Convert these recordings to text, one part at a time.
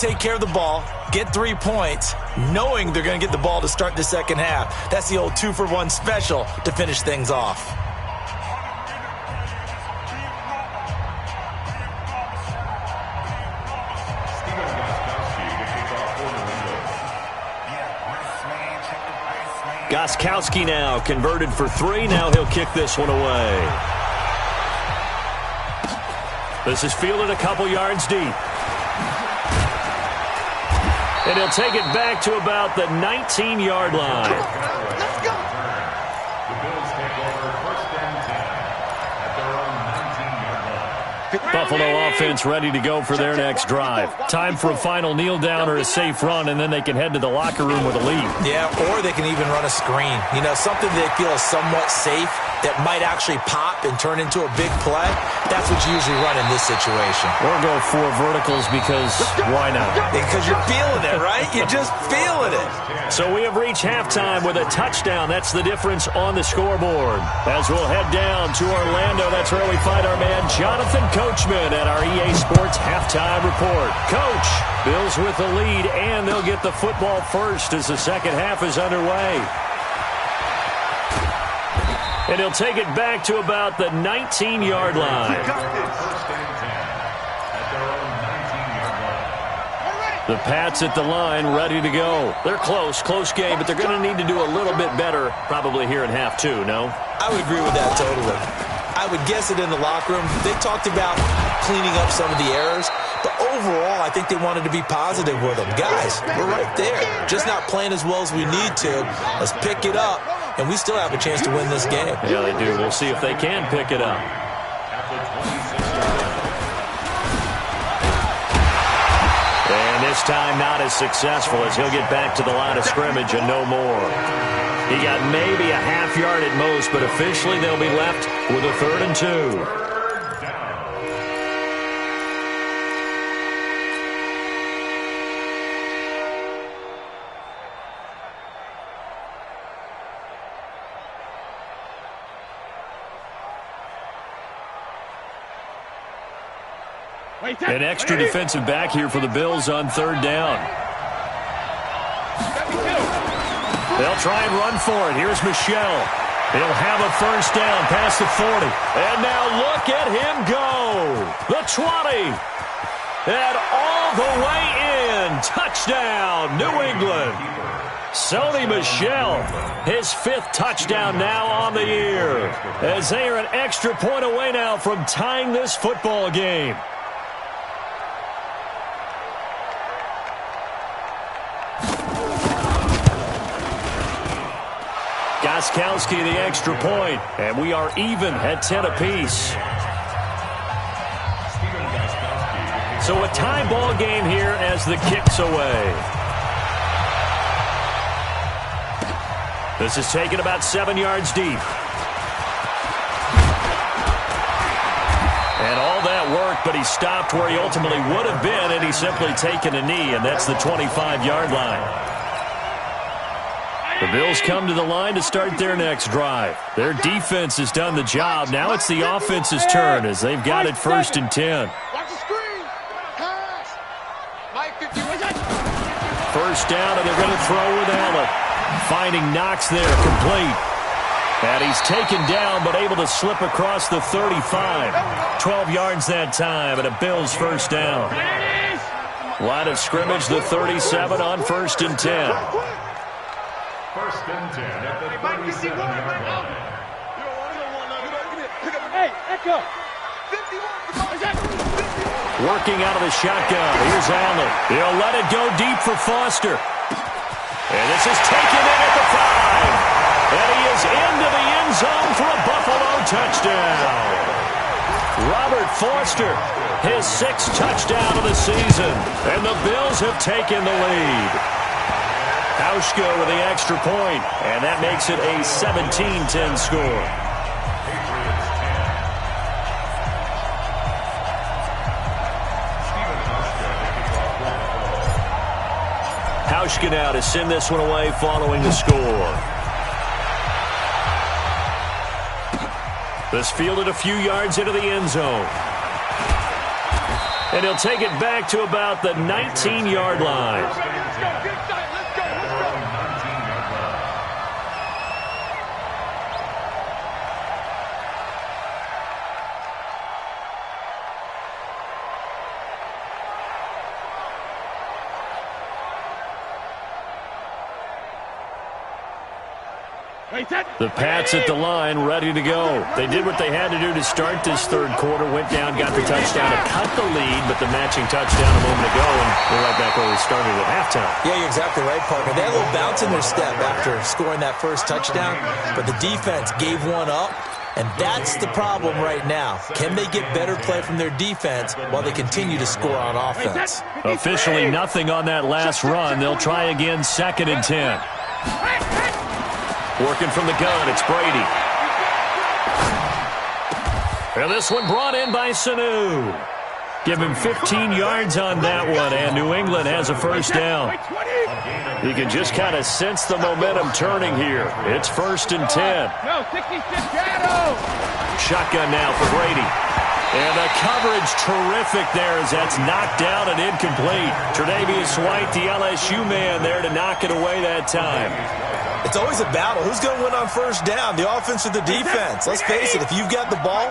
Take care of the ball, get 3 points, knowing they're going to get the ball to start the second half. That's the old 2-for-1 special to finish things off. Gostkowski now converted for 3. Now he'll kick this one away. This is fielded a couple yards deep. And he'll take it back to about the 19-yard line. Let's go. The Bills take over 1st and 10 at their own 19-yard line. Buffalo offense ready to go for their next drive. Time for a final kneel down or a safe run, and then they can head to the locker room with a lead. Yeah, or they can even run a screen. You know, something they feel is somewhat safe that might actually pop and turn into a big play. That's what you usually run in this situation. Or go 4 verticals because why not? Because you're feeling it, right? You're just feeling it. So we have reached halftime with a touchdown. That's the difference on the scoreboard. As we'll head down to Orlando, that's where we find our man Jonathan Coachman at our EA Sports Halftime Report. Coach, Bills with the lead, and they'll get the football first as the second half is underway. And he'll take it back to about the 19-yard line. 1st and 10 at their own 19-yard line. The Pats at the line, ready to go. They're close game, but they're going to need to do a little bit better probably here in half 2, no? I would agree with that totally. I would guess it in the locker room. They talked about cleaning up some of the errors, but overall, I think they wanted to be positive with them. Guys, we're right there. Just not playing as well as we need to. Let's pick it up, and we still have a chance to win this game. Yeah, they do. We'll see if they can pick it up. And this time not as successful as he'll get back to the line of scrimmage and no more. He got maybe a half yard at most, but officially they'll be left with a 3rd and 2. An extra defensive back here for the Bills on 3rd down. They'll try and run for it. Here's Michelle. He'll have a 1st down past the 40. And now look at him go. The 20. And all the way in. Touchdown, New England. Sony Michel, his 5th touchdown now on the year. As they are an extra point away now from tying this football game. Gostkowski the extra point, and we are even at 10 apiece. So a tie ball game here as the kick's away. This is taken about 7 yards deep. And all that work, but he stopped where he ultimately would have been, and he's simply taken a knee, and that's the 25-yard line. The Bills come to the line to start their next drive. Their defense has done the job. Now it's the offense's turn as they've got it 1st and 10. Watch the screen. Pass. Mike 50. 1st down, and they're going to throw with Allen. Finding Knox there, complete. And he's taken down, but able to slip across the 35. 12 yards that time, and a Bills 1st down. Line of scrimmage, the 37 on 1st and 10. 1st and 10 at the 37-yard line. Hey, Echo. Working out of the shotgun. Here's Allen. He'll let it go deep for Foster. And this is taken in at the 5. And he is into the end zone for a Buffalo touchdown. Robert Foster, his 6th touchdown of the season. And the Bills have taken the lead. Hauschka with the extra point, and that makes it a 17-10 score. Hauschka now to send this one away following the score. This fielded a few yards into the end zone. And he'll take it back to about the 19-yard line. Let's go. Good side. Let's go. Let's go. The Pats at the line, ready to go. They did what they had to do to start this third quarter, went down, got the touchdown to cut the lead, but the matching touchdown a moment ago, and we're right back where we started at halftime. Yeah, you're exactly right, partner. They had a little bounce in their step after scoring that first touchdown, but the defense gave one up, and that's the problem right now. Can they get better play from their defense while they continue to score on offense? Officially nothing on that last run. They'll try again, 2nd and 10. Working from the gun, it's Brady. And this one brought in by Sanu. Give him 15 yards on that one, and New England has a first down. You can just kind of sense the momentum turning here. It's 1st and 10. No, 66 shadow. Shotgun now for Brady. And the coverage terrific there as that's knocked down and incomplete. Tre'Davious White, the LSU man, there to knock it away that time. It's always a battle. Who's going to win on first down, the offense or the defense? Let's face it, if you've got the ball,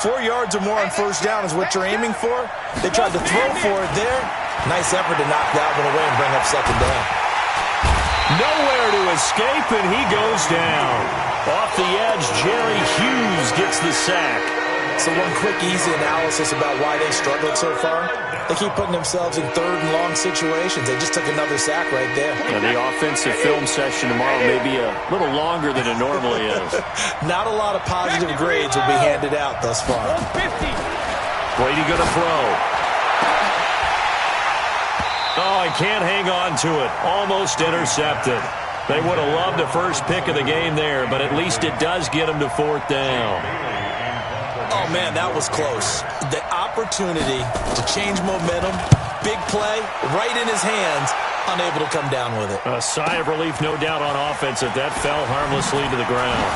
4 yards or more on first down is what you're aiming for. They tried to throw for it there. Nice effort to knock that one away and bring up 2nd down. Nowhere to escape, and he goes down. Off the edge, Jerry Hughes gets the sack. So one quick, easy analysis about why they struggled so far. They keep putting themselves in 3rd and long situations. They just took another sack right there. And the offensive film session tomorrow may be a little longer than it normally is. Not a lot of positive grades will be handed out thus far. Brady going to throw. Oh, he can't hang on to it. Almost intercepted. They would have loved the first pick of the game there, but at least it does get them to 4th down. Oh, man, that was close. The opportunity to change momentum, big play, right in his hands, unable to come down with it. A sigh of relief, no doubt, on offense if that fell harmlessly to the ground.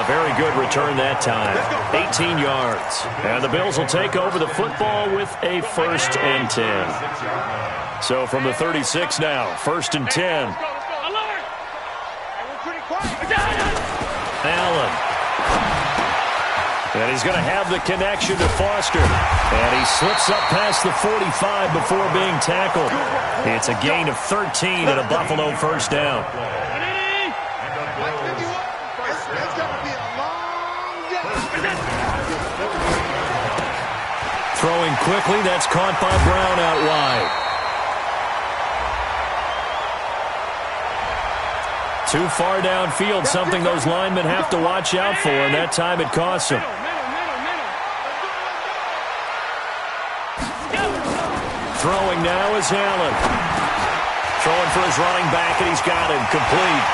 Very good return that time. 18 yards. And the Bills will take over the football with a 1st and 10. So from the 36 now, 1st and 10. Allen. And he's going to have the connection to Foster. And he slips up past the 45 before being tackled. It's a gain of 13 and a Buffalo first down. Throwing quickly, that's caught by Brown out wide. Too far downfield, something those linemen have to watch out for, and that time it costs them. Throwing now is Allen. Throwing for his running back, and he's got him complete.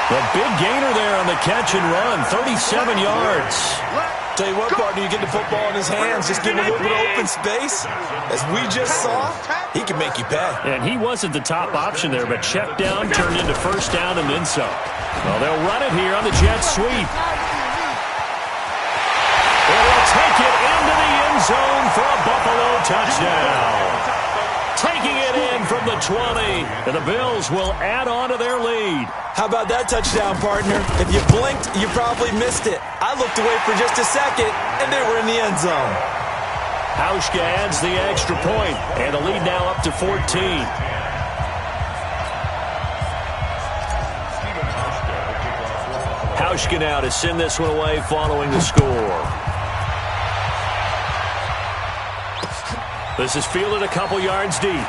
The big gainer there on the catch and run, 37 yards. Tell you what, partner, you get the football in his hands, just give him a little bit of open space. As we just saw, he can make you pay. And he wasn't the top option there, but check down turned into first down and then some. Well, they'll run it here on the jet sweep. They'll take it into the end zone for a Buffalo touchdown. Taking it in from the 20, and the Bills will add on to their lead. How about that touchdown, partner? If you blinked, you probably missed it. I looked away for just a second, and they were in the end zone. Hauschka adds the extra point, and the lead now up to 14. Hauschka now to send this one away following the score. This is fielded a couple yards deep.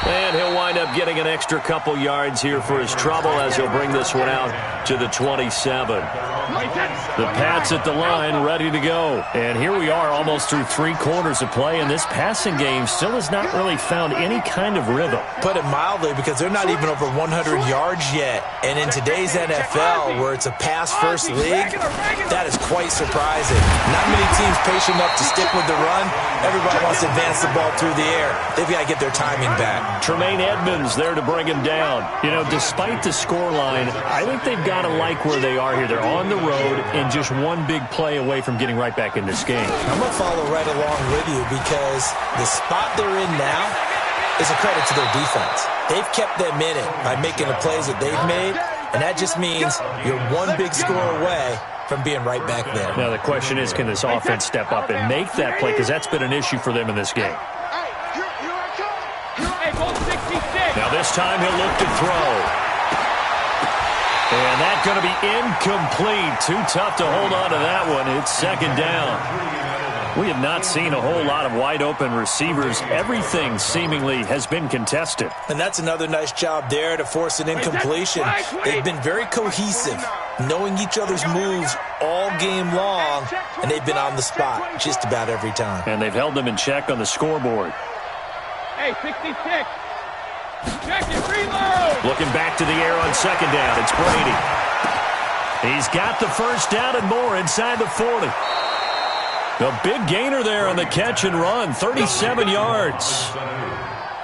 And he'll wind up getting an extra couple yards here for his trouble as he'll bring this one out to the 27. The Pats at the line, ready to go. And here we are almost through 3 quarters of play, and this passing game still has not really found any kind of rhythm. Put it mildly, because they're not even over 100 yards yet. And in today's NFL, where it's a pass-first league, that is quite surprising. Not many teams patient enough to stick with the run. Everybody wants to advance the ball through the air. They've got to get their timing back. Tremaine Edmonds there to bring him down. You know, despite the scoreline, I think they've got to like where they are here. They're on the road and just one big play away from getting right back in this game. I'm going to follow right along with you because the spot they're in now is a credit to their defense. They've kept them in it by making the plays that they've made, and that just means you're one big score away from being right back there. Now, the question is, can this offense step up and make that play? Because that's been an issue for them in this game. Now this time he'll look to throw. And that's going to be incomplete. Too tough to hold on to that one. It's second down. We have not seen a whole lot of wide-open receivers. Everything seemingly has been contested. And that's another nice job there to force an incompletion. They've been very cohesive, knowing each other's moves all game long, and they've been on the spot just about every time. And they've held them in check on the scoreboard. Hey, 66. Check it, reload. Looking back to the air on second down. It's Brady. He's got the first down and more inside the 40. A big gainer there on the catch and run, 37 yards.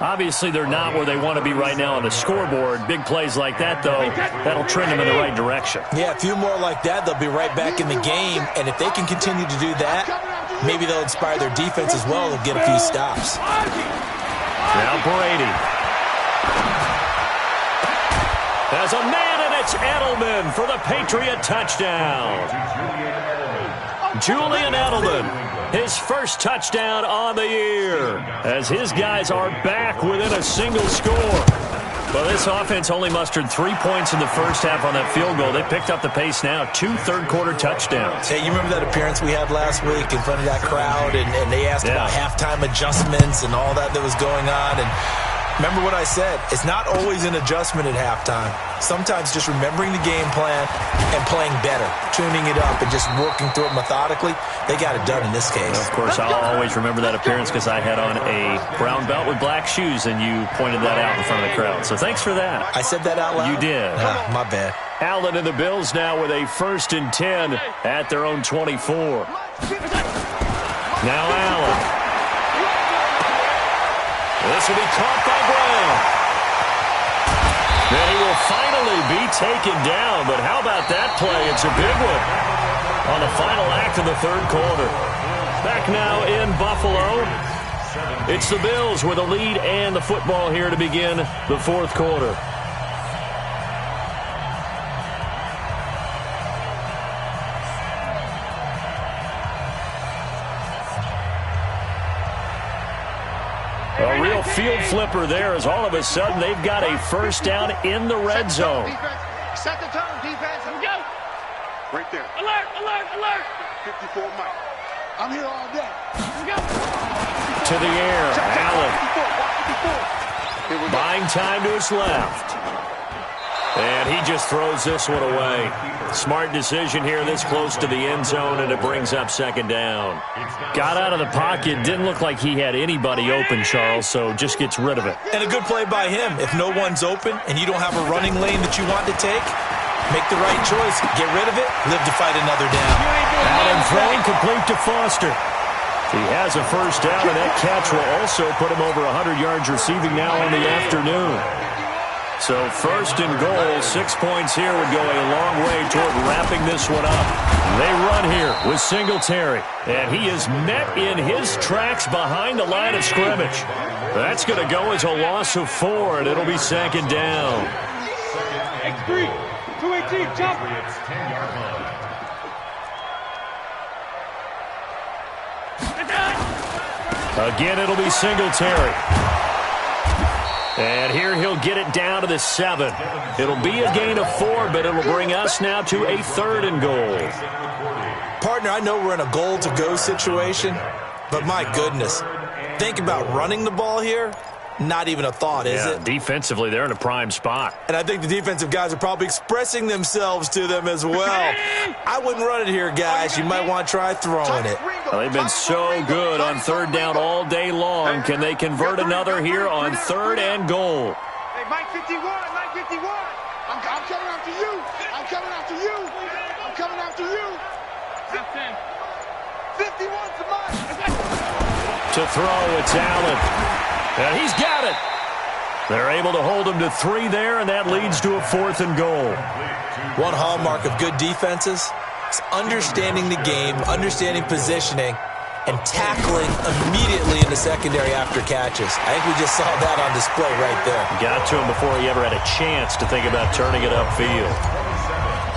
Obviously, they're not where they want to be right now on the scoreboard. Big plays like that, though, that'll trend them in the right direction. Yeah, a few more like that, they'll be right back in the game. And if they can continue to do that, maybe they'll inspire their defense as well and get a few stops. Now Brady. There's a man, and it's Edelman for the Patriot touchdown. Julian Edelman, his first touchdown on the year, as his guys are back within a single score. Well, this offense only mustered 3 points in the first half on that field goal. They picked up the pace now, 2 third-quarter touchdowns. Hey, you remember that appearance we had last week in front of that crowd, and they asked about halftime adjustments and all that was going on, and remember what I said. It's not always an adjustment at halftime. Sometimes just remembering the game plan and playing better, tuning it up and just working through it methodically. They got it done in this case. Of course, I'll always remember that appearance because I had on a brown belt with black shoes, and you pointed that out in front of the crowd. So thanks for that. I said that out loud? You did. My bad. Allen and the Bills now with a 1st and 10 at their own 24. Now Allen. This will be caught by Brown. Then he will finally be taken down. But how about that play? It's a big one on the final act of the third quarter. Back now in Buffalo. It's the Bills with a lead and the football here to begin the fourth quarter. A real field flipper there as all of a sudden they've got a first down in the red zone. Set the tone, defense. Here we go. Right there. Alert, alert, alert. 54 Mike. I'm here all day. Here we go. To the air, Allen. Buying time to his left. And he just throws this one away. Smart decision here this close to the end zone, and it brings up second down. Got out of the pocket. Didn't look like he had anybody open, Charles, so just gets rid of it. And a good play by him. If no one's open and you don't have a running lane that you want to take, make the right choice. Get rid of it. Live to fight another down. Allen throwing complete to Foster. He has a first down, and that catch will also put him over 100 yards receiving now in the afternoon. So 1st and goal, 6 points here would go a long way toward wrapping this one up. They run here with Singletary, and he is met in his tracks behind the line of scrimmage. That's going to go as a loss of 4, and it'll be second down. X3, 218, jump. Again, it'll be Singletary. And here he'll get it down to the 7. It'll be a gain of 4, but it'll bring us now to a 3rd and goal. Partner, I know we're in a goal-to-go situation, but my goodness, think about running the ball here. Not even a thought, is it? Defensively, they're in a prime spot. And I think the defensive guys are probably expressing themselves to them as well. I wouldn't run it here, guys. You might want to try throwing it. Well, they've been so good on 3rd down all day long. Can they convert another here on 3rd and goal? Hey, Mike 51, Mike 51. I'm coming after you. I'm coming after you. I'm coming after you. 51 to Mike. To throw, it's Allen. And he's got it. They're able to hold them to 3 there, and that leads to a 4th and goal. One hallmark of good defenses is understanding the game, understanding positioning, and tackling immediately in the secondary after catches. I think we just saw that on display right there. Got to him before he ever had a chance to think about turning it upfield.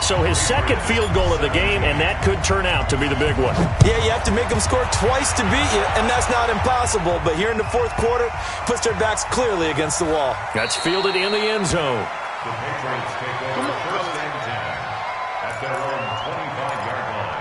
So his second field goal of the game, and that could turn out to be the big one. Yeah, you have to make them score twice to beat you, and that's not impossible. But here in the fourth quarter, puts their backs clearly against the wall. That's fielded in the end zone. The Patriots take over first and 10 at their own 25-yard line.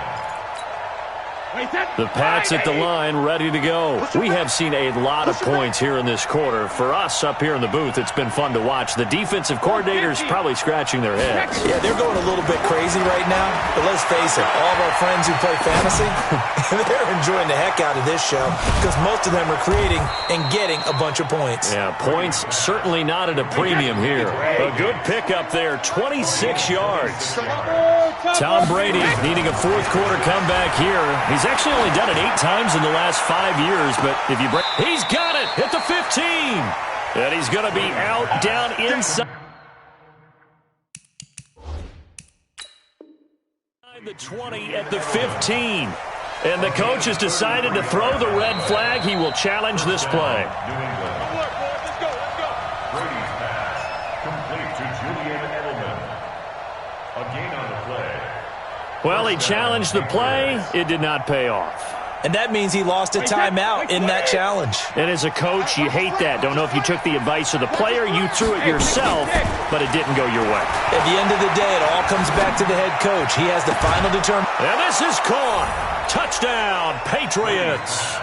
The Pats at the line, ready to go. We have seen a lot of points here in this quarter. For us up here in the booth, it's been fun to watch. The defensive coordinators probably scratching their heads. Yeah, they're going a little bit crazy right now. But let's face it, all of our friends who play fantasy, they're enjoying the heck out of this show because most of them are creating and getting a bunch of points. Yeah, points certainly not at a premium here. A good pickup there, 26 yards. Tom Brady needing a fourth quarter comeback here. He's actually only done it 8 times in the last 5 years, but if you break, he's got it at the 15. And he's going to be out down inside the 20 at the 15. And the coach has decided to throw the red flag. He will challenge this play. Brady's pass complete to Julian Edelman. A gain on the play. Well, he challenged the play. It did not pay off. And that means he lost a timeout in that challenge. And as a coach, you hate that. Don't know if you took the advice of the player, you threw it yourself, but it didn't go your way. At the end of the day, it all comes back to the head coach. He has the final determination. And this is caught. Touchdown, Patriots.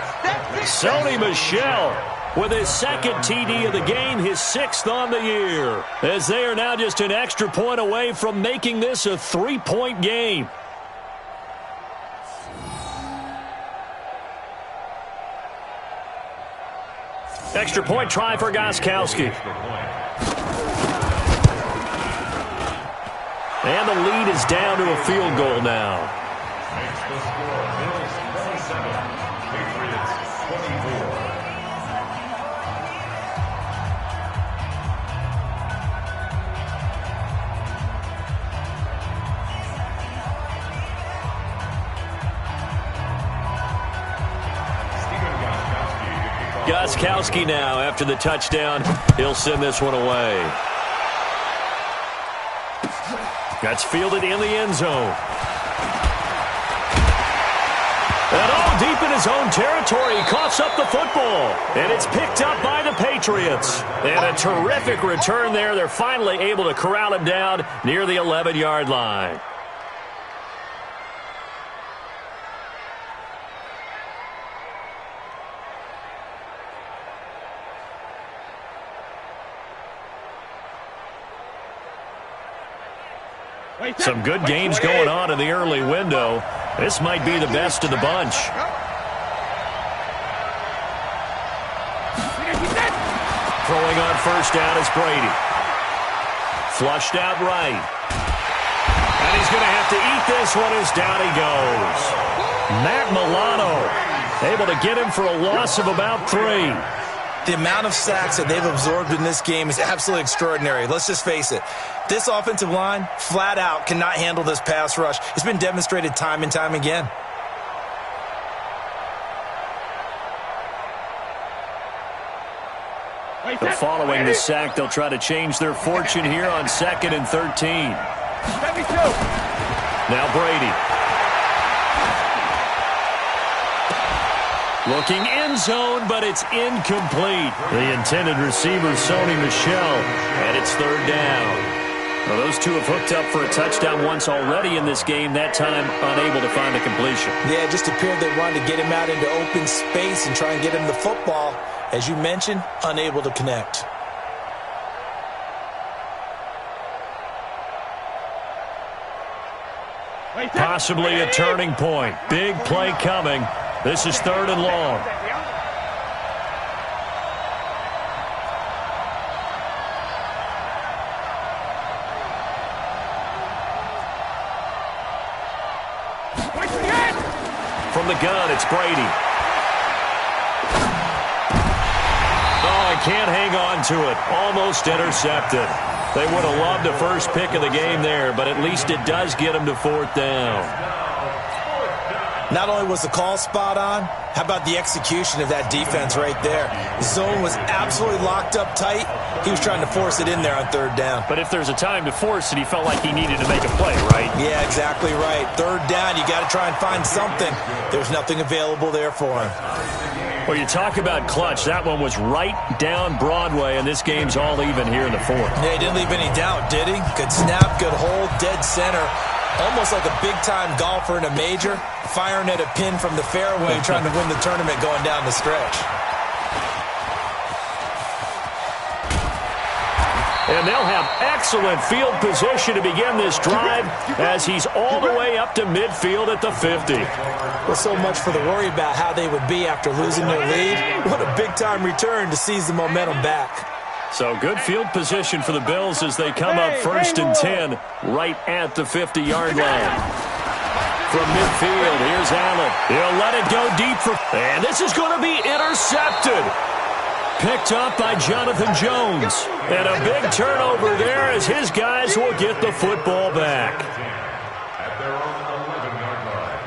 Sony Michel with his second TD of the game, his 6th on the year. As they are now just an extra point away from making this a 3-point game. Extra point try for Gostkowski. And the lead is down to a field goal now. Makes the score Bills 27, Patriots 24. Gostkowski now after the touchdown. He'll send this one away. That's fielded in the end zone. And all deep in his own territory, he coughs up the football. And it's picked up by the Patriots. And a terrific return there. They're finally able to corral him down near the 11-yard line. Some good games going on in the early window. This might be the best of the bunch. Throwing on first down is Brady. Flushed out right. And he's going to have to eat this one as down he goes. Matt Milano able to get him for a loss of about 3. The amount of sacks that they've absorbed in this game is absolutely extraordinary. Let's just face it. This offensive line, flat out, cannot handle this pass rush. It's been demonstrated time and time again. But following the sack, they'll try to change their fortune here on 2nd and 13. Now Brady. Looking end zone, but it's incomplete. The intended receiver, Sony Michel, and it's 3rd down. Well, those two have hooked up for a touchdown once already in this game, that time unable to find the completion. Yeah, it just appeared they wanted to get him out into open space and try and get him the football. As you mentioned, unable to connect. Possibly a turning point. Big play coming. This is 3rd and long. From the gun, it's Brady. Oh, can't hang on to it. Almost intercepted. They would have loved the first pick of the game there, but at least it does get them to 4th down. Not only was the call spot on, how about the execution of that defense right there? The zone was absolutely locked up tight. He was trying to force it in there on 3rd down. But if there's a time to force it, he felt like he needed to make a play, right? Yeah, exactly right. 3rd down, you got to try and find something. There's nothing available there for him. Well, you talk about clutch. That one was right down Broadway, and this game's all even here in the 4th. Yeah, he didn't leave any doubt, did he? Good snap, good hold, dead center. Almost like a big-time golfer in a major, firing at a pin from the fairway, trying to win the tournament going down the stretch. And they'll have excellent field position to begin this drive as he's all the way up to midfield at the 50. Well, so much for the worry about how they would be after losing their lead. What a big-time return to seize the momentum back. So good field position for the Bills as they come up 1st and 10 right at the 50-yard line. From midfield, here's Allen. He'll let it go deep and this is going to be intercepted. Picked up by Jonathan Jones. And a big turnover there as his guys will get the football back. At their own 11-yard line.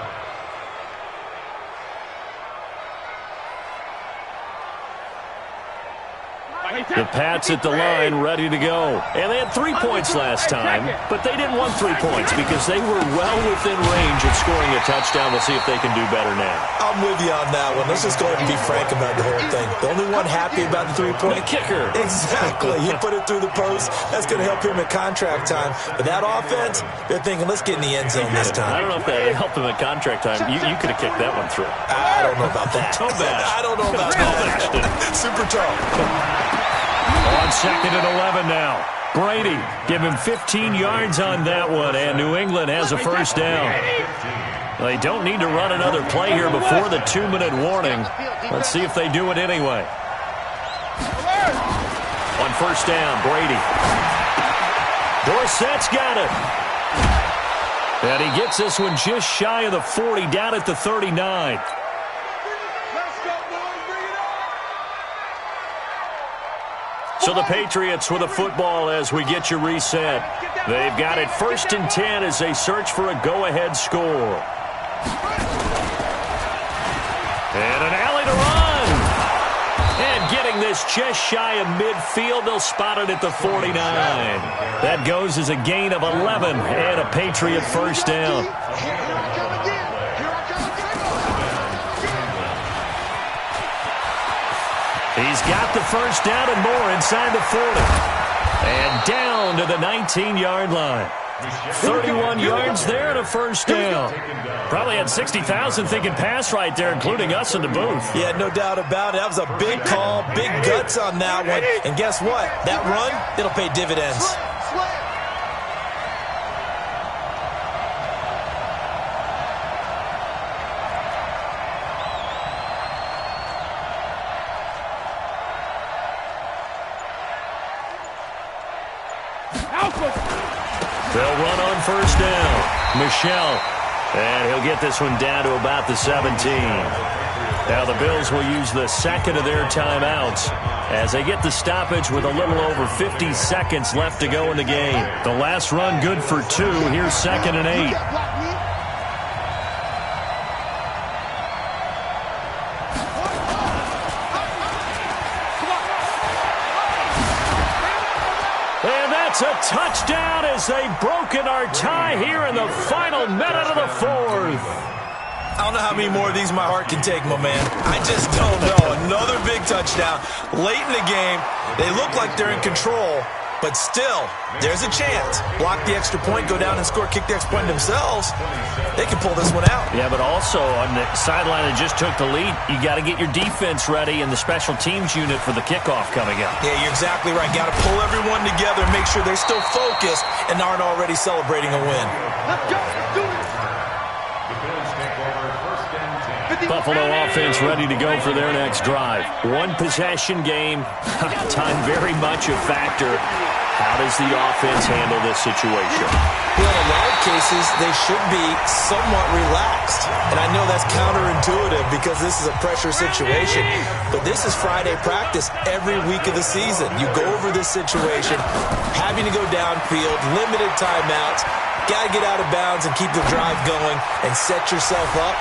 The Pats at the line, ready to go. And they had 3 points last time, but they didn't want 3 points because they were well within range of scoring a touchdown. We'll see if they can do better now. I'm with you on that one. Let's just go ahead and be frank about the whole thing. The only one happy about the 3-point kicker. Exactly. He put it through the post. That's going to help him at contract time. But that offense, they're thinking, let's get in the end zone this time. I don't know if that helped him at contract time. You could have kicked that one through. I don't know about that. I don't know about that. Super tough. On 2nd and 11 now. Brady give him 15 yards on that one, and New England has a 1st down. They don't need to run another play here before the 2-minute warning. Let's see if they do it anyway. On 1st down, Brady. Dorsett's got it. And he gets this one just shy of the 40, down at the 39. So the Patriots with a football as we get you reset. They've got it 1st and 10 as they search for a go-ahead score. And an alley to run. And getting this just shy of midfield, they'll spot it at the 49. That goes as a gain of 11 and a Patriot 1st down. He's got the 1st down and more inside the 40. And down to the 19-yard line. 31 yards there and a 1st down. Probably had 60,000 thinking pass right there, including us in the booth. Yeah, no doubt about it. That was a big call, big guts on that one. And guess what? That run, it'll pay dividends. They'll run on 1st down. Michelle. And he'll get this one down to about the 17. Now the Bills will use the 2nd of their timeouts as they get the stoppage with a little over 50 seconds left to go in the game. The last run good for 2. Here's 2nd and 8. It's a touchdown as they've broken our tie here in the final minute of the 4th. I don't know how many more of these my heart can take, my man. I just don't know. Another big touchdown. Late in the game, they look like they're in control, but still, there's a chance. Block the extra point, go down and score, kick the extra point themselves. They can pull this one out. Yeah, but also on the sideline that just took the lead, you got to get your defense ready and the special teams unit for the kickoff coming up. Yeah, you're exactly right. Got to pull everyone together and make sure they're still focused and aren't already celebrating a win. Let's go. Let's do this. The Bills take over 1st and 10. Buffalo offense ready to go for their next drive. One possession game. Time very much a factor. How does the offense handle this situation? Well, in a lot of cases, they should be somewhat relaxed. And I I know that's counterintuitive because this is a pressure situation, but this is Friday practice every week of the season. You go over this situation, having to go downfield, limited timeouts, got to get out of bounds and keep the drive going and set yourself up.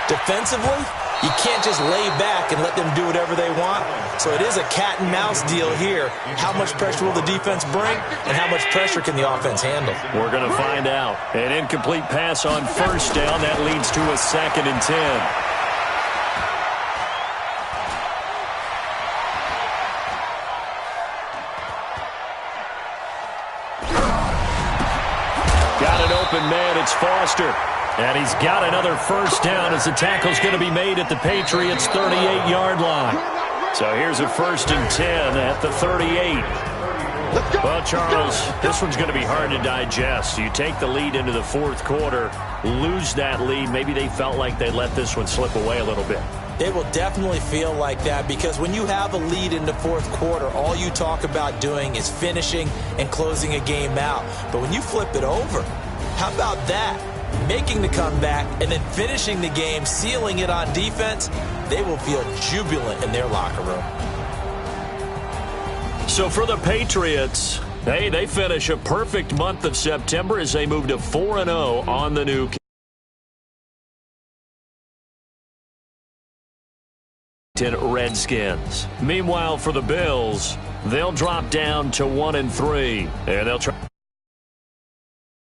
Defensively, you can't just lay back and let them do whatever they want. So it is a cat and mouse deal here. How much pressure will the defense bring, and how much pressure can the offense handle? We're going to find out. An incomplete pass on first down. That leads to a 2nd and 10. Got an open man. It's Foster. And he's got another first down as the tackle's going to be made at the Patriots' 38-yard line. So here's a 1st and 10 at the 38. Well, Charles, this one's going to be hard to digest. You take the lead into the fourth quarter, lose that lead. Maybe they felt like they let this one slip away a little bit. It will definitely feel like that because when you have a lead in the fourth quarter, all you talk about doing is finishing and closing a game out. But when you flip it over, how about that? Making the comeback and then finishing the game, sealing it on defense, they will feel jubilant in their locker room. So for the Patriots, hey, they finish a perfect month of September as they move to 4-0 on the new Redskins. Meanwhile, for the Bills, they'll drop down to 1-3, and they'll try